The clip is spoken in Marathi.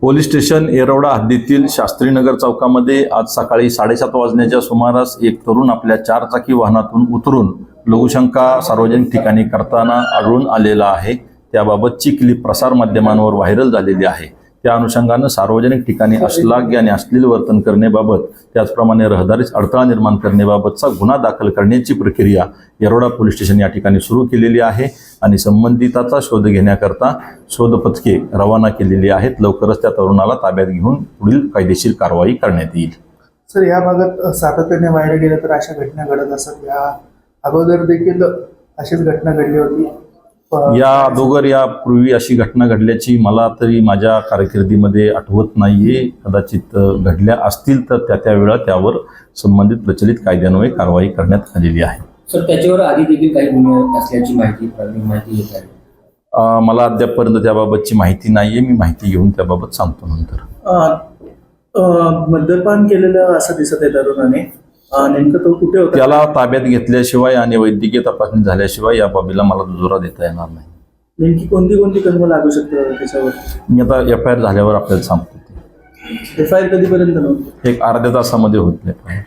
पोलीस स्टेशन येरवडा हद्दीतील शास्त्रीनगर चौकामध्ये आज सकाळी 7:30 वाजण्याच्या सुमारास एक तरुण आपल्या 4 चाकी वाहनातून उतरून लघुशंका सार्वजनिक ठिकाणी करताना आढळून आलेला आहे। त्याबाबतची क्लिप प्रसारमाध्यमांवर व्हायरल झालेली आहे। त्या अनुषंगाने सार्वजनिक ठिकाणी अश्लाघ्य आणि अश्लील वर्तन करण्याबाबत त्याचप्रमाणे रहदारीस अडथळा निर्माण करण्याबाबतचा गुन्हा दाखल करण्याची प्रक्रिया येरवडा पोलीस स्टेशन या ठिकाणी सुरू केलेली आहे आणि संबंधिताचा शोध घेण्याकरता शोध पथके रवाना केलेली आहेत। लवकरच त्या तरुणाला ताब्यात घेऊन पुढील कायदेशीर कारवाई करण्यात येईल। सर, या भागात सातत्याने व्हायला गेलं तर अशा घटना घडत असतात। या अगोदर देखील अशीच घटना घडली होती। या अगोदर यापूर्वी अशी घटना घडल्याची मला तरी माझ्या कारकिर्दीमध्ये आठवत नाहीये। कदाचित घडल्या असतील तर त्या वेळा त्यावर संबंधित प्रचलित कायद्यान्वये कारवाई करण्यात आलेली आहे। सर, त्याच्यावर आधी देखील काही गुन्हे असल्याची माहिती येत आहे। मला अद्यापपर्यंत त्याबाबतची माहिती नाहीये। मी माहिती घेऊन त्याबाबत सांगतो नंतर। मद्यपान केलेलं असं दिसत आहे तरुणाने। नेमकं तो कुठे होता? त्याला ताब्यात घेतल्याशिवाय आणि वैद्यकीय तपासणी झाल्याशिवाय या बाबीला मला दुजोरा देता येणार नाही। नेमकी कोणती कलमं लागू शकते त्याच्यावर? मी आता FIR झाल्यावर आपल्याला सांगतो। FIR कधीपर्यंत नव्हती? एक अर्ध्या तासामध्ये होत नाही।